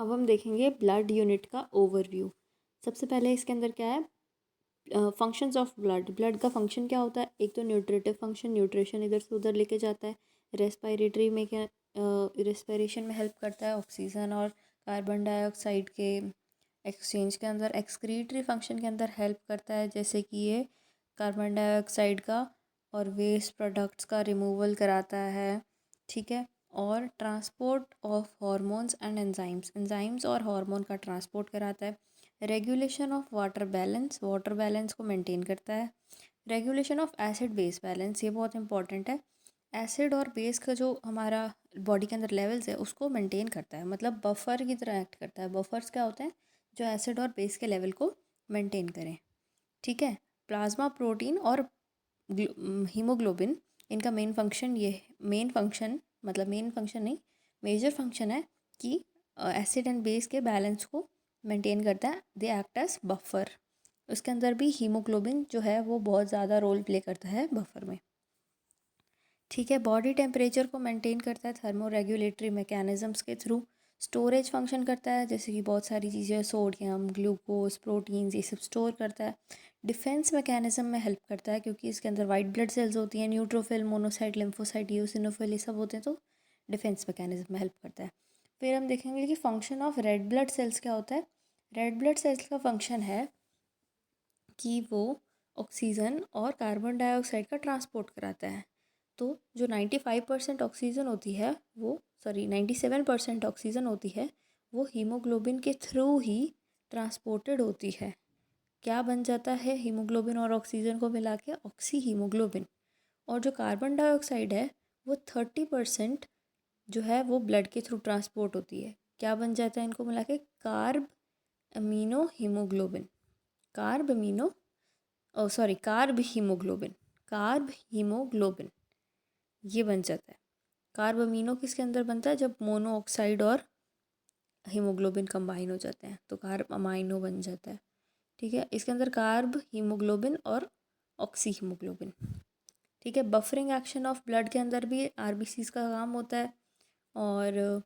अब हम देखेंगे ब्लड यूनिट का ओवरव्यू। सबसे पहले इसके अंदर क्या है, फंक्शंस ऑफ ब्लड। ब्लड का फंक्शन क्या होता है? एक तो न्यूट्रिटिव फंक्शन, न्यूट्रिशन इधर से उधर लेके जाता है। रेस्पिरेटरी में क्या, रेस्पिरेशन में हेल्प करता है ऑक्सीजन और कार्बन डाइऑक्साइड के एक्सचेंज के अंदर। एक्सक्रीटरी फंक्शन के अंदर हेल्प करता है, जैसे कि ये कार्बन डाइऑक्साइड का और वेस्ट प्रोडक्ट्स का रिमूवल कराता है, ठीक है। और transport of hormones and enzymes, enzymes और हार्मोन का ट्रांसपोर्ट कराता है। Regulation of water balance, water balance को मेंटेन करता है। Regulation of acid base balance, ये बहुत इंपॉर्टेंट है। एसिड और बेस का जो हमारा बॉडी के अंदर लेवल्स है उसको मेंटेन करता है, मतलब बफर की तरह एक्ट करता है। बफर्स क्या होते हैं? जो एसिड और बेस के लेवल को मेंटेन करें, ठीक है। प्लाज्मा प्रोटीन और हीमोग्लोबिन, इनका मेन फंक्शन ये, मेन फंक्शन मतलब मेन फंक्शन नहीं, मेजर फंक्शन है कि एसिड एंड बेस के बैलेंस को मेंटेन करता है। They act as buffer. उसके अंदर भी हीमोग्लोबिन जो है वो बहुत ज़्यादा रोल प्ले करता है बफर में, ठीक है। बॉडी टेम्परेचर को मेंटेन करता है थर्मो रेगुलेटरी मैकेनिज़म्स के थ्रू। स्टोरेज फंक्शन करता है, जैसे कि बहुत सारी चीज़ें, सोडियम, ग्लूकोज, प्रोटीन्स, ये सब स्टोर करता है। डिफेंस मैकेनिज़्म में हेल्प करता है, क्योंकि इसके अंदर वाइट ब्लड सेल्स होती हैं, न्यूट्रोफिल, मोनोसाइट, लिम्फोसाइट, यूसिनोफिल, ये सब होते हैं, तो डिफेंस मैकेनिज़्म में हेल्प करता है। फिर हम देखेंगे कि function of red blood sales क्या होता है। रेड ब्लड सेल्स का फंक्शन है कि वो ऑक्सीजन और कार्बन डाइऑक्साइड का ट्रांसपोर्ट कराता है। तो जो 95% ऑक्सीजन होती है वो, सॉरी 97% ऑक्सीजन होती है वो हीमोग्लोबिन के थ्रू ही ट्रांसपोर्टेड होती है। क्या बन जाता है हीमोग्लोबिन और ऑक्सीजन को मिला के? Oxy haemoglobin. और जो कार्बन डाइऑक्साइड है वो 30% जो है वो ब्लड के थ्रू ट्रांसपोर्ट होती है। क्या बन जाता है इनको मिला के? Carb amino haemoglobin. Carb amino, oh sorry, carb haemoglobin. Carb haemoglobin ये बन जाता है। कार्ब अमीनो किसके अंदर बनता है? जब मोनो ऑक्साइड और हीमोग्लोबिन कंबाइन हो जाते हैं तो कार्ब अमाइनो बन जाता है, ठीक है। इसके अंदर कार्ब हीमोग्लोबिन और ऑक्सी हीमोग्लोबिन, ठीक है। बफरिंग एक्शन ऑफ ब्लड के अंदर भी आरबीसीज का काम होता है। और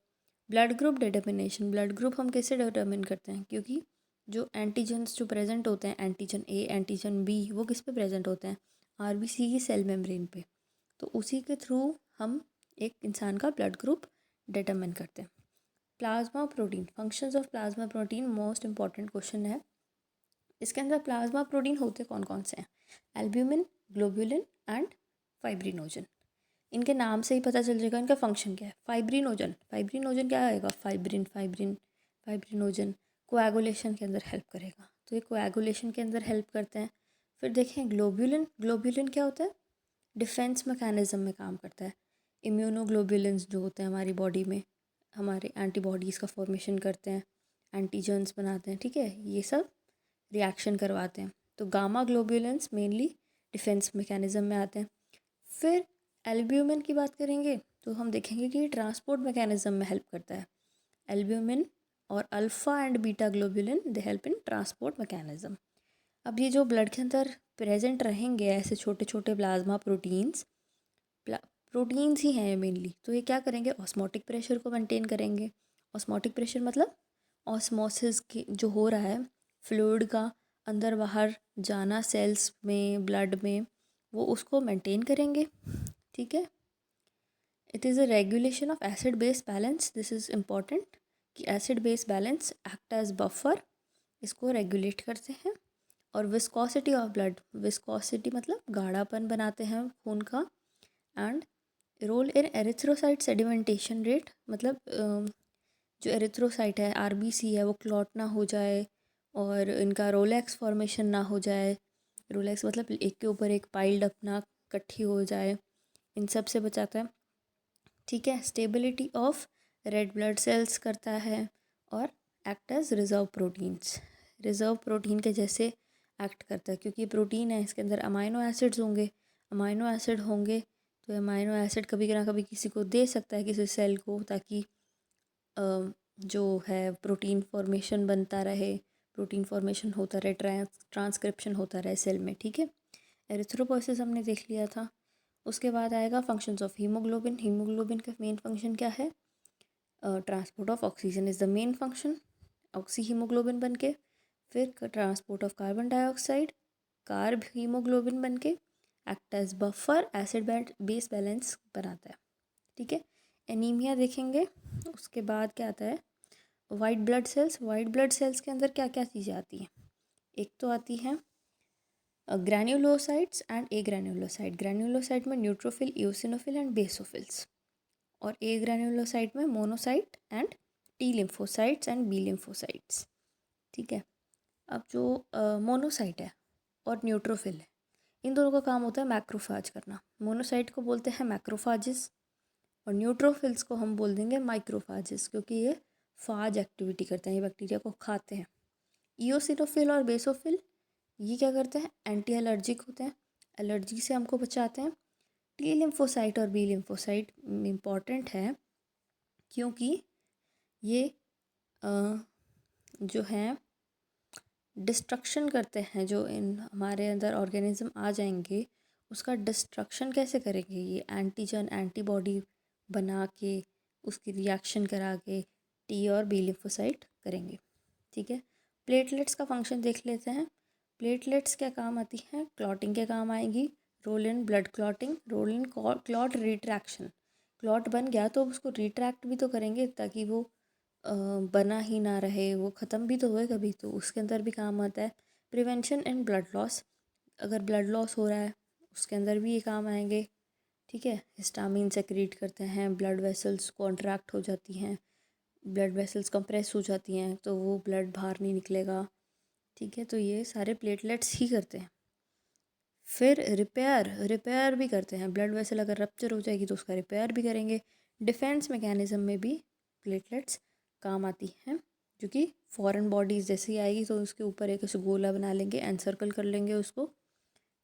blood group determination, blood group हम कैसे डिटर्मिन करते हैं? क्योंकि जो एंटीजन्स जो प्रेजेंट होते हैं, एंटीजन ए, एंटीजन बी, वो किस पे प्रेजेंट होते हैं? आरबीसी की सेल मेम्ब्रेन पे। तो उसी के थ्रू हम एक इंसान का ब्लड ग्रुप डिटरमिन करते हैं। Plasma protein, functions of plasma protein most important question है। इसके अंदर प्लाज्मा प्रोटीन होते कौन कौन से हैं? Albumin, globulin and fibrinogen. इनके नाम से ही पता चल जाएगा इनका फंक्शन क्या है। फाइब्रिनोजन, फाइब्रिनोजन क्या आएगा? फाइब्रिन, फाइब्रिन, फाइब्रिनोजन कोएगुलेशन के अंदर हेल्प करेगा, तो ये कोएगुलेशन के अंदर हेल्प करते हैं। फिर देखें ग्लोबुलिन, ग्लोबुलिन क्या होता है? डिफेंस मैकेनिज़्म में काम करता है। इम्यूनोग्लोबुलिन्स जो होते हैं हमारी बॉडी में, हमारे एंटीबॉडीज़ का फॉर्मेशन करते हैं, एंटीजन्स बनाते हैं, ठीक है, ये सब रिएक्शन करवाते हैं। तो gamma globulins mainly defence mechanism में आते हैं। फिर एल्ब्यूमिन की बात करेंगे तो हम देखेंगे कि ट्रांसपोर्ट मैकेनिज़्म में हेल्प करता है। एल्ब्यूमिन और alpha and beta globulin they help in transport mechanism. अब ये जो ब्लड के अंदर प्रेजेंट रहेंगे ऐसे छोटे छोटे प्लाज्मा प्रोटीन्स, प्रोटीन्स ही हैं मेनली, तो ये क्या करेंगे? ऑस्मोटिक प्रेशर को मेंटेन करेंगे। ऑस्मोटिक प्रेशर मतलब ऑस्मोसिस के जो हो रहा है फ्लूइड का अंदर बाहर जाना सेल्स में, ब्लड में, वो उसको मेंटेन करेंगे, ठीक है। It is a regulation of acid base balance, this is important कि acid base balance act as buffer, इसको रेगुलेट करते हैं। और विस्कोसिटी ऑफ ब्लड, विस्कोसिटी मतलब गाढ़ापन बनाते हैं खून का। And role in erythrocyte sedimentation rate, मतलब जो एरिथ्रोसाइट है, आरबीसी है, वो क्लॉट ना हो जाए और इनका रोलेक्स फॉर्मेशन ना हो जाए। रोलेक्स मतलब एक के ऊपर एक पाइल्ड अप ना इकट्ठी हो जाए, इन सब से बचाता है, ठीक है। Stability of red blood cells करता है और act as reserve proteins, reserve protein के जैसे एक्ट करता है, क्योंकि प्रोटीन है इसके अंदर अमाइनो एसिड्स होंगे, अमाइनो एसिड होंगे तो अमाइनो एसिड कभी ना कभी किसी को दे सकता है, किसी सेल को, ताकि जो है प्रोटीन फॉर्मेशन बनता रहे, प्रोटीन फॉर्मेशन होता रहे, ट्रांसक्रिप्शन होता रहे सेल में, ठीक है। एरिथ्रोपोइसिस हमने देख लिया था। उसके बाद आएगा फंक्शंस ऑफ हीमोग्लोबिन। हीमोग्लोबिन का मेन फंक्शन क्या है? Transport of oxygen is the main function, oxy haemoglobin बन के, फिर transport of carbon dioxide, carb haemoglobin बन के act as buffer, acid base balance बनाता है। ठीक है, एनीमिया देखेंगे। उसके बाद क्या आता है, white blood cells. White blood cells के अंदर क्या क्या चीज़ें आती हैं, एक तो आती हैं ग्रैन्युलोसाइट्स एंड ए ग्रैन्युलोसाइट। ग्रैन्युलोसाइट में न्यूट्रोफिल, इओसिनोफिल एंड बेसोफिल्स, और ए ग्रैन्युलोसाइट में monocyte and T lymphocytes and B lymphocytes. ठीक है, अब जो मोनोसाइट है और न्यूट्रोफिल है, इन दोनों का काम होता है मैक्रोफाज करना। मोनोसाइट को बोलते हैं मैक्रोफाजिस और न्यूट्रोफिल्स को हम बोल देंगे माइक्रोफाजिस, क्योंकि ये फाज एक्टिविटी करते हैं, ये बैक्टीरिया को खाते हैं। इओसिनोफिल और बेसोफिल ये क्या करते हैं, एंटी एलर्जिक होते हैं, एलर्जी से हमको बचाते हैं। टी लिम्फोसाइट और बी लिम्फोसाइट इम्पॉर्टेंट है क्योंकि ये जो हैं डिस्ट्रक्शन करते हैं, जो इन हमारे अंदर ऑर्गेनिज्म आ जाएंगे उसका डिस्ट्रक्शन कैसे करेंगे, ये एंटीजन एंटीबॉडी बना के उसकी रिएक्शन करा के टी और बी लिम्फोसाइट करेंगे। ठीक है, प्लेटलेट्स का फंक्शन देख लेते हैं। प्लेटलेट्स क्या काम आती हैं, क्लॉटिंग के काम आएगी, role in blood clotting, role in clot retraction. Clot बन गया तो उसको रिट्रैक्ट भी तो करेंगे ताकि वो बना ही ना रहे, वो ख़त्म भी तो हुए कभी, तो उसके अंदर भी काम आता है। प्रिवेंशन एंड ब्लड लॉस, अगर ब्लड लॉस हो रहा है उसके अंदर भी ये काम आएंगे। ठीक है, हिस्टामिन सेक्रीट करते हैं, ब्लड वेसल्स कॉन्ट्रैक्ट हो जाती हैं, ब्लड वेसल्स कंप्रेस हो जाती हैं तो वो ब्लड बाहर नहीं निकलेगा। ठीक है, तो ये सारे प्लेटलेट्स ही करते हैं। फिर रिपेयर भी करते हैं, ब्लड वेसल अगर रप्चर हो जाएगी तो उसका रिपेयर भी करेंगे। डिफेंस मैकेनिज्म में भी प्लेटलेट्स काम आती हैं, जो कि फॉरेन बॉडीज़ जैसे ही आएगी तो उसके ऊपर एक गोला बना लेंगे, एनसर्कल कर लेंगे उसको,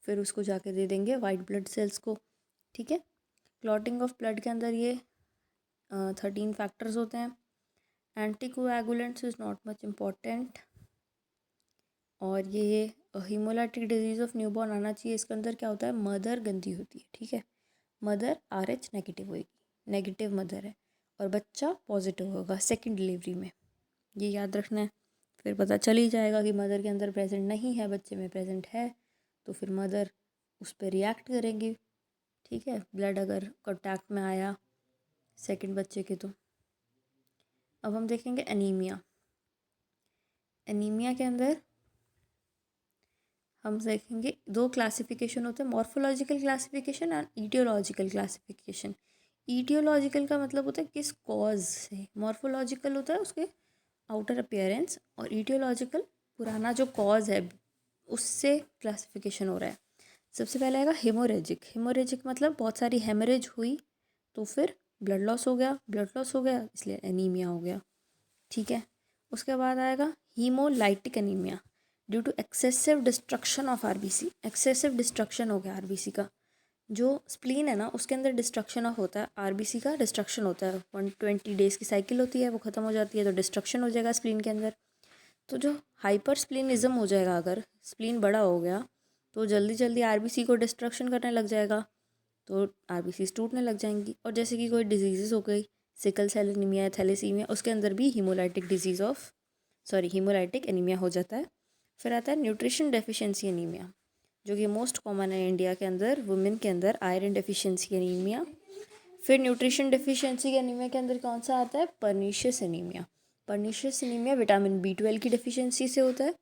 फिर उसको जाके दे देंगे वाइट ब्लड सेल्स को। ठीक है, क्लॉटिंग ऑफ ब्लड के अंदर ये 13 फैक्टर्स होते हैं। Anticoagulants is not much important, और ये हीमोलाइटिक डिजीज़ ऑफ न्यूबॉर्न आना चाहिए। इसके अंदर क्या होता है, मदर गंदी होती है। ठीक है, मदर RH नेगेटिव होगी, नेगेटिव मदर है, और बच्चा पॉजिटिव होगा सेकंड डिलीवरी में, ये याद रखना है। फिर पता चल ही जाएगा कि मदर के अंदर प्रेजेंट नहीं है, बच्चे में प्रेजेंट है, तो फिर मदर उस पर रिएक्ट करेंगी। ठीक है, ब्लड अगर कॉन्टैक्ट में आया सेकंड बच्चे के तो। अब हम देखेंगे एनीमिया। एनीमिया के अंदर हम देखेंगे दो क्लासिफिकेशन होते हैं, मॉर्फोलॉजिकल क्लासिफिकेशन और ईटियोलॉजिकल क्लासिफिकेशन। ईटियोलॉजिकल का मतलब होता है किस कॉज से, मॉर्फोलॉजिकल होता है उसके आउटर अपीयरेंस, और ईटियोलॉजिकल पुराना जो कॉज है उससे क्लासिफिकेशन हो रहा है। सबसे पहले आएगा हेमोरेजिक। हेमोरेजिक मतलब बहुत सारी हेमरेज हुई तो फिर ब्लड लॉस हो गया, ब्लड लॉस हो गया इसलिए एनीमिया हो गया। ठीक है, उसके बाद आएगा haemolytic anaemia, due to excessive destruction of RBC. Excessive destruction हो गया आरबीसी का, जो स्प्लीन है ना उसके अंदर डिस्ट्रक्शन ऑफ होता है, आरबीसी का डिस्ट्रक्शन होता है। 120 डेज़ की साइकिल होती है, वो ख़त्म हो जाती है तो डिस्ट्रक्शन हो जाएगा स्प्लीन के अंदर। तो जो हाइपर स्प्लीनिज्म हो जाएगा, अगर स्प्लीन बड़ा हो गया तो जल्दी जल्दी आरबीसी को डिस्ट्रक्शन करने लग जाएगा, तो आरबीसी टूटने लग जाएंगी। और जैसे कि कोई डिजीज़ हो गई, सिकल सेल एनीमिया, थैलेसीमिया, उसके अंदर भी हीमोलाइटिक एनीमिया हो जाता है। फिर आता है न्यूट्रिशन डेफिशिएंसी एनीमिया, जो कि मोस्ट कॉमन है इंडिया के अंदर, वुमेन के अंदर, आयरन डेफिशिएंसी एनीमिया। फिर न्यूट्रिशन डेफिशिएंसी एनीमिया के अंदर कौन सा आता है, pernicious anaemia. Pernicious anaemia vitamin B12 की डेफिशिएंसी से होता है।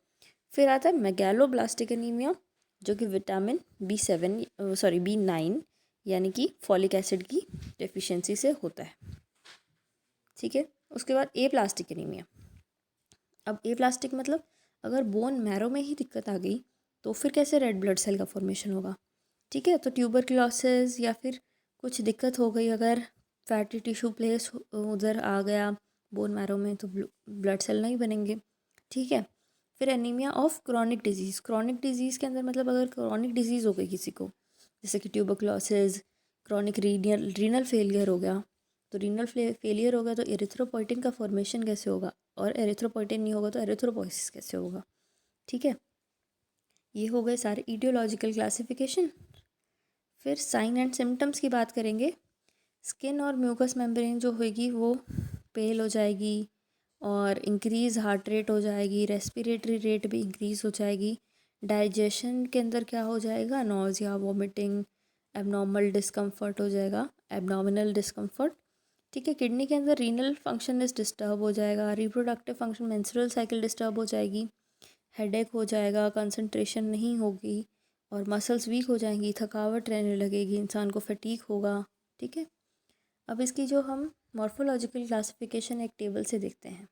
फिर आता है मेगैलोब्लास्टिक एनीमिया, जो कि विटामिन B9 यानी कि फॉलिक एसिड की डेफिशिएंसी से होता है। ठीक है, उसके बाद ए प्लास्टिक एनीमिया। अब ए प्लास्टिक मतलब अगर बोन मैरो में ही दिक्कत आ गई तो फिर कैसे रेड ब्लड सेल का फॉर्मेशन होगा। ठीक है, तो ट्यूबरक्लोसिस या फिर कुछ दिक्कत हो गई, अगर फैटी टिश्यू प्लेस उधर आ गया बोन मैरो में तो ब्लड सेल नहीं बनेंगे। ठीक है, फिर anaemia of chronic disease. Chronic disease के अंदर मतलब अगर क्रॉनिक डिजीज़ हो गई किसी को, जैसे कि ट्यूबरक्लोसिस, क्रॉनिक रीनल फेलियर हो गया, तो रीनल फेलियर हो गया तो एरिथ्रोपोइटिन का फॉर्मेशन कैसे होगा, और एरिथ्रोपोइटिन नहीं होगा तो एरिथ्रोपोइसिस कैसे होगा। ठीक है, ये हो गए सारे ईडियोलॉजिकल क्लासिफिकेशन। फिर साइन एंड सिम्टम्स की बात करेंगे। स्किन और म्यूकस मेम्ब्रेन जो होगी वो पेल हो जाएगी और इंक्रीज़ हार्ट रेट हो जाएगी, रेस्पिरेटरी रेट भी इंक्रीज़ हो जाएगी। डाइजेशन के अंदर क्या हो जाएगा, नोज़िया, वॉमिटिंग, एबनॉर्मल डिस्कम्फर्ट हो जाएगा, एबडोमिनल डिस्कम्फर्ट। ठीक है, किडनी के अंदर रीनल फंक्शन इस डिस्टर्ब हो जाएगा, reproductive function, menstrual cycle disturb हो जाएगी, हेडेक हो जाएगा, कंसंट्रेशन नहीं होगी और मसल्स वीक हो जाएंगी, थकावट रहने लगेगी, इंसान को फटीग होगा। ठीक है, अब इसकी जो हम मॉर्फोलॉजिकल क्लासिफिकेशन एक टेबल से देखते हैं।